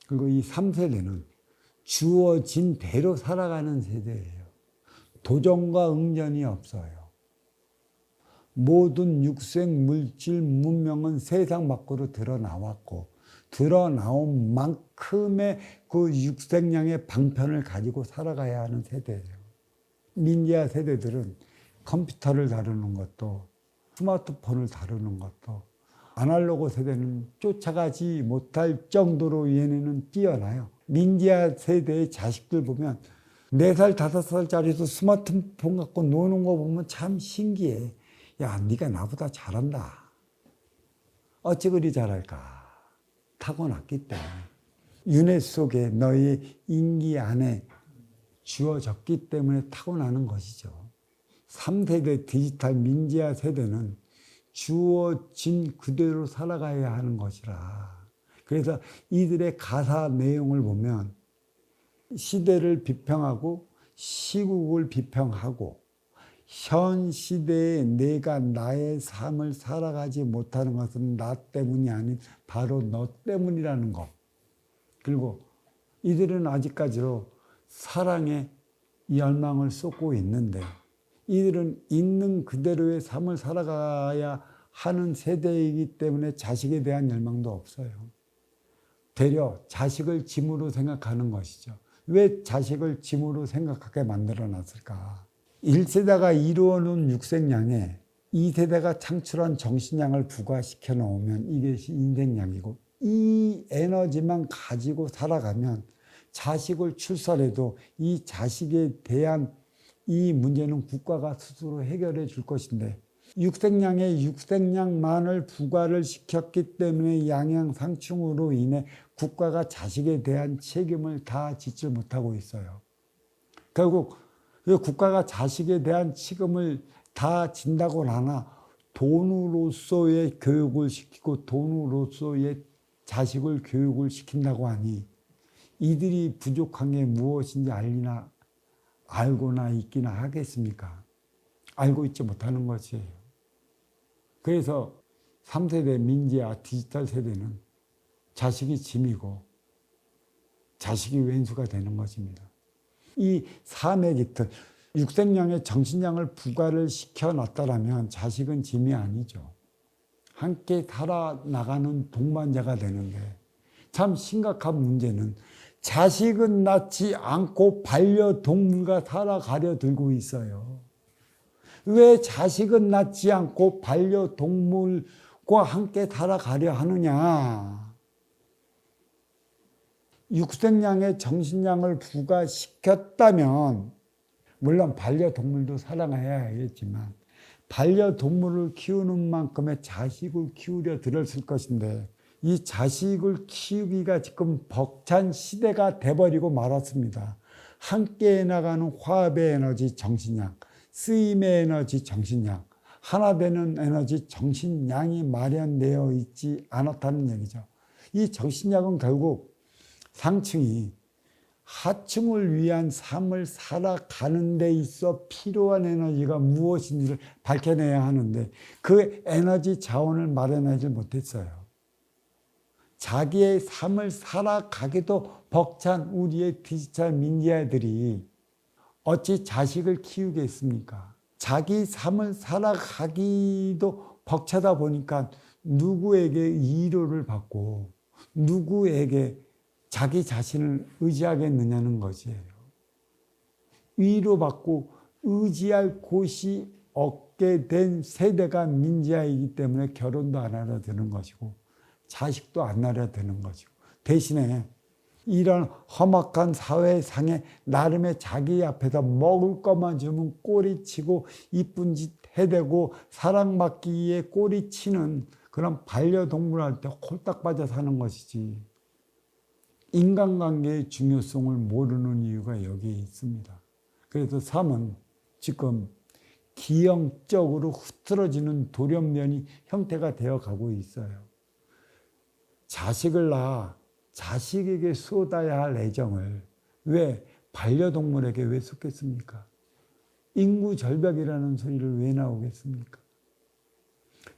그리고 이 3세대는 주어진 대로 살아가는 세대예요. 도전과 응전이 없어요. 모든 육색 물질 문명은 세상 밖으로 드러나왔고 드러나온 만큼의 그 육색량의 방편을 가지고 살아가야 하는 세대예요. 민지아 세대들은 컴퓨터를 다루는 것도 스마트폰을 다루는 것도 아날로그 세대는 쫓아가지 못할 정도로 얘네는 뛰어나요. 민지아 세대의 자식들 보면 4살, 5살짜리도 스마트폰 갖고 노는 거 보면 참 신기해. 야, 네가 나보다 잘한다. 어찌 그리 잘할까? 타고났기 때문에. 윤회 속에 너의 인기 안에 주어졌기 때문에 타고나는 것이죠. 3세대 디지털 민지아 세대는 주어진 그대로 살아가야 하는 것이라. 그래서 이들의 가사 내용을 보면 시대를 비평하고 시국을 비평하고 현 시대에 내가 나의 삶을 살아가지 못하는 것은 나 때문이 아닌 바로 너 때문이라는 것. 그리고 이들은 아직까지도 사랑에 열망을 쏟고 있는데 이들은 있는 그대로의 삶을 살아가야 하는 세대이기 때문에 자식에 대한 열망도 없어요. 되려 자식을 짐으로 생각하는 것이죠. 왜 자식을 짐으로 생각하게 만들어 놨을까? 1세대가 이루어놓은 육색량에 2세대가 창출한 정신량을 부과시켜 놓으면 이것이 인생량이고 이 에너지만 가지고 살아가면 자식을 출산해도 이 자식에 대한 이 문제는 국가가 스스로 해결해 줄 것인데 육색량에 육색량만을 부과를 시켰기 때문에 양양상충으로 인해 국가가 자식에 대한 책임을 다 짓지 못하고 있어요. 결국 국가가 자식에 대한 책임을 다 진다고 하나 돈으로서의 교육을 시키고 돈으로서의 자식을 교육을 시킨다고 하니 이들이 부족한 게 무엇인지 알고나 있기나 하겠습니까? 알고 있지 못하는 것이에요. 그래서 3세대 민지아 디지털 세대는 자식이 짐이고 자식이 왼수가 되는 것입니다. 이 삶의 깃털, 육색량의 정신량을 부과를 시켜놨다라면 자식은 짐이 아니죠. 함께 살아나가는 동반자가 되는데 참 심각한 문제는 자식은 낳지 않고 반려동물과 살아가려 들고 있어요. 왜 자식은 낳지 않고 반려동물과 함께 살아가려 하느냐? 육색량의 정신량을 부과시켰다면 물론 반려동물도 사랑해야 하겠지만 반려동물을 키우는 만큼의 자식을 키우려 들었을 것인데 이 자식을 키우기가 지금 벅찬 시대가 돼버리고 말았습니다. 함께 나가는 화합의 에너지 정신량, 쓰임의 에너지 정신량, 하나 되는 에너지 정신량이 마련되어 있지 않았다는 얘기죠. 이 정신량은 결국 상층이 하층을 위한 삶을 살아가는 데 있어 필요한 에너지가 무엇인지를 밝혀내야 하는데 그 에너지 자원을 마련하지 못했어요. 자기의 삶을 살아가기도 벅찬 우리의 디지털 민지아들이 어찌 자식을 키우겠습니까? 자기 삶을 살아가기도 벅차다 보니까 누구에게 위로를 받고 누구에게 자기 자신을 의지하겠느냐는 것이에요. 위로받고 의지할 곳이 없게 된 세대가 민지아이기 때문에 결혼도 안 하려 드는 것이고 자식도 안 낳으려 드는 것이고 대신에 이런 험악한 사회상에 나름의 자기 앞에서 먹을 것만 주면 꼬리치고 이쁜 짓 해대고 사랑받기에 꼬리치는 그런 반려동물한테 홀딱 빠져 사는 것이지 인간관계의 중요성을 모르는 이유가 여기에 있습니다. 그래서 삶은 지금 기형적으로 흐트러지는 돌연변이 형태가 되어가고 있어요. 자식을 낳아 자식에게 쏟아야 할 애정을 왜 반려동물에게 왜 쏟겠습니까? 인구 절벽이라는 소리를 왜 나오겠습니까?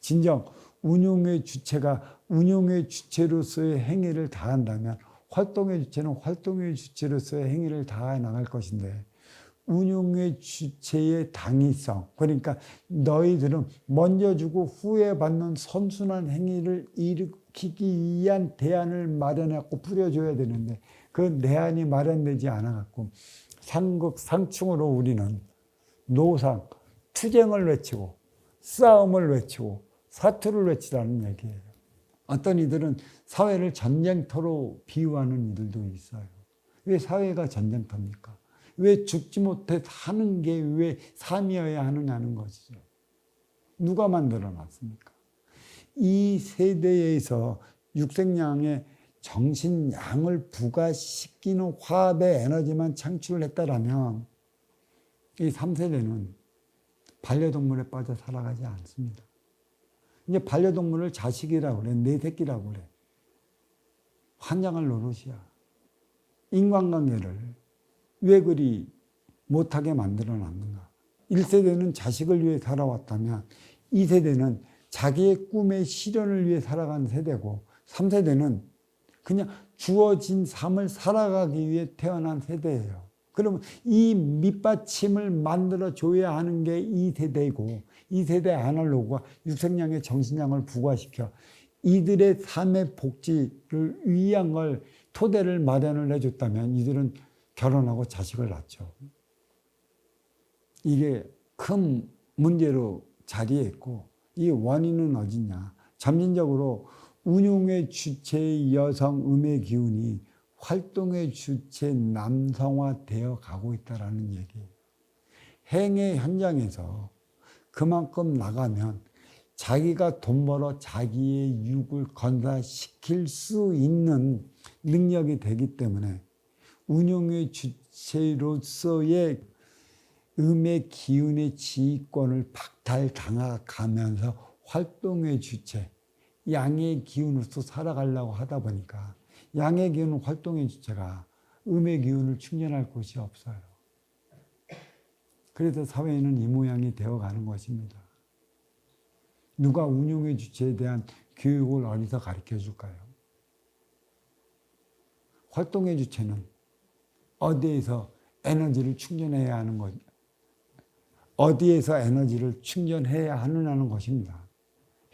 진정 운용의 주체가 운용의 주체로서의 행위를 다한다면 활동의 주체는 활동의 주체로서의 행위를 다해 나갈 것인데 운용의 주체의 당위성, 그러니까 너희들은 먼저 주고 후에 받는 선순환 행위를 일으키기 위한 대안을 마련하고 뿌려줘야 되는데 그 대안이 마련되지 않아갖고 상극상충으로 우리는 노상, 투쟁을 외치고 싸움을 외치고 사투를 외치라는 얘기예요. 어떤 이들은 사회를 전쟁터로 비유하는 이들도 있어요. 왜 사회가 전쟁터입니까? 왜 죽지 못해 사는 게 왜 삶이어야 하느냐는 것이죠. 누가 만들어 놨습니까? 이 세대에서 육생양의 정신양을 부가시키는 화합의 에너지만 창출했다라면 이 3세대는 반려동물에 빠져 살아가지 않습니다. 이제 반려동물을 자식이라고 그래, 내 새끼라고 그래. 환장할 노릇이야. 인간관계를 왜 그리 못하게 만들어 놨는가? 1세대는 자식을 위해 살아왔다면 2세대는 자기의 꿈의 실현을 위해 살아간 세대고 3세대는 그냥 주어진 삶을 살아가기 위해 태어난 세대예요. 그러면 이 밑받침을 만들어줘야 하는 게 2세대이고 2세대 아날로그가 육생양의 정신양을 부과시켜 이들의 삶의 복지를 위한 걸 토대를 마련을 해줬다면 이들은 결혼하고 자식을 낳죠. 이게 큰 문제로 자리했고 이 원인은 어디냐. 점진적으로 운용의 주체의 여성 음의 기운이 활동의 주체 남성화되어 가고 있다는 얘기예요. 행의 현장에서 그만큼 나가면 자기가 돈 벌어 자기의 육을 건사시킬 수 있는 능력이 되기 때문에 운용의 주체로서의 음의 기운의 지휘권을 박탈당해가면서 활동의 주체, 양의 기운으로서 살아가려고 하다 보니까 양의 기운은 활동의 주체가 음의 기운을 충전할 곳이 없어요. 그래서 사회는 이 모양이 되어가는 것입니다. 누가 운용의 주체에 대한 교육을 어디서 가르쳐 줄까요? 활동의 주체는 어디에서 에너지를 충전해야 하는 것, 어디에서 에너지를 충전해야 하느냐는 것입니다.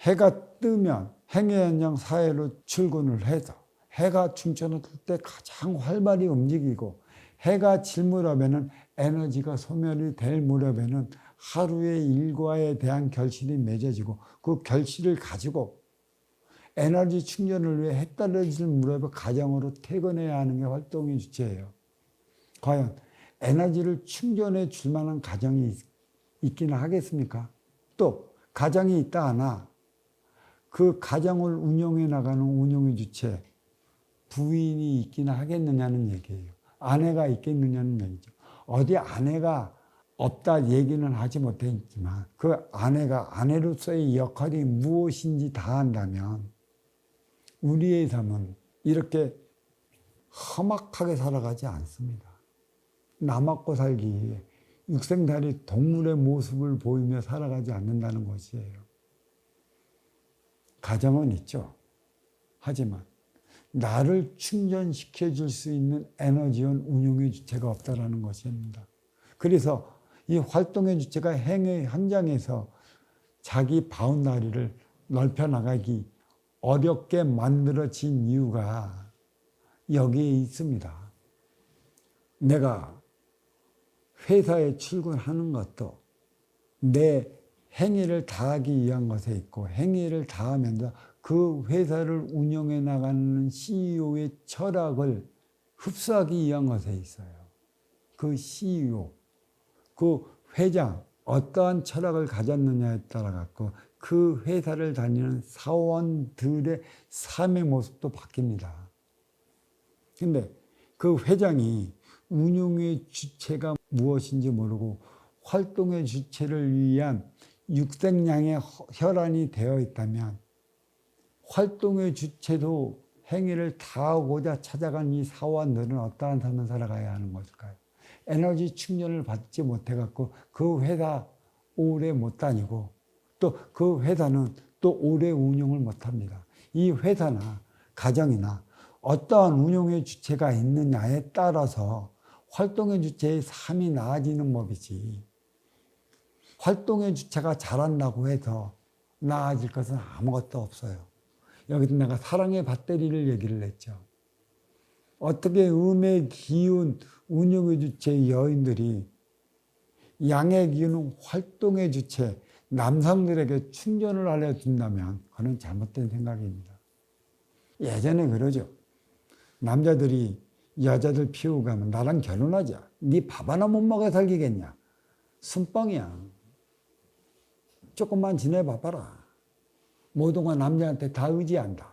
해가 뜨면 행해현장 사회로 출근을 해서 해가 중천을 뜰 때 가장 활발히 움직이고 해가 질 무렵에는 에너지가 소멸이 될 무렵에는 하루의 일과에 대한 결실이 맺어지고 그 결실을 가지고 에너지 충전을 위해 해 떨어질 무렵에 가정으로 퇴근해야 하는 게 활동의 주체예요. 과연 에너지를 충전해 줄 만한 가정이 있기는 하겠습니까? 또 가정이 있다 하나 그 가정을 운영해 나가는 운영의 주체 부인이 있기는 하겠느냐는 얘기예요. 아내가 있겠느냐는 얘기죠. 어디 아내가 없다 얘기는 하지 못했지만 그 아내가 아내로서의 역할이 무엇인지 다 한다면 우리의 삶은 이렇게 험악하게 살아가지 않습니다. 남먹고 살기 위해 육생달이 동물의 모습을 보이며 살아가지 않는다는 것이에요. 가정은 있죠. 하지만 나를 충전시켜 줄 수 있는 에너지원 운용의 주체가 없다는 것입니다. 그래서 이 활동의 주체가 행의 현장에서 자기 바운다리를 넓혀 나가기 어렵게 만들어진 이유가 여기에 있습니다. 내가 회사에 출근하는 것도 내 행위를 다하기 위한 것에 있고 행위를 다하면서 그 회사를 운영해 나가는 CEO의 철학을 흡수하기 위한 것에 있어요. 그 CEO, 그 회장 어떠한 철학을 가졌느냐에 따라 갖고 그 회사를 다니는 사원들의 삶의 모습도 바뀝니다. 근데 그 회장이 운용의 주체가 무엇인지 모르고 활동의 주체를 위한 육생양의 혈안이 되어 있다면 활동의 주체도 행위를 다하고자 찾아간 이 사원들은 어떠한 삶을 살아가야 하는 것일까요? 에너지 충전을 받지 못해갖고 그 회사 오래 못 다니고 또 그 회사는 또 오래 운영을 못합니다. 이 회사나 가정이나 어떠한 운용의 주체가 있느냐에 따라서 활동의 주체의 삶이 나아지는 법이지. 활동의 주체가 잘한다고 해서 나아질 것은 아무것도 없어요. 여기서 내가 사랑의 배터리를 얘기를 했죠. 어떻게 음의 기운, 운용의 주체의 여인들이 양의 기운은 활동의 주체, 남성들에게 충전을 알려준다면 그건 잘못된 생각입니다. 예전에 그러죠. 남자들이 여자들 피우고 가면 나랑 결혼하자. 네 밥 하나 못 먹어 살기겠냐. 순뻥이야. 조금만 지내봐봐라. 모든 건 남자한테 다 의지한다.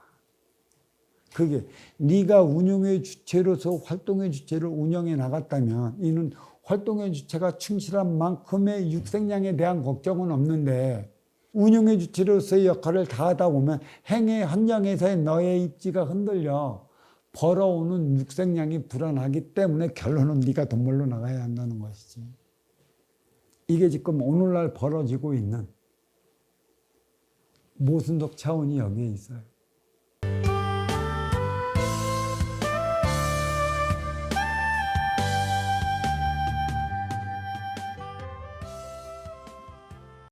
그게 네가 운용의 주체로서 활동의 주체를 운영해 나갔다면 이는 활동의 주체가 충실한 만큼의 육생량에 대한 걱정은 없는데 운용의 주체로서의 역할을 다하다 보면 행의 현장에서의 너의 입지가 흔들려 벌어오는 육생량이 불안하기 때문에 결론은 네가 돈 벌러 나가야 한다는 것이지. 이게 지금 오늘날 벌어지고 있는 모순적 차원이 여기에 있어요.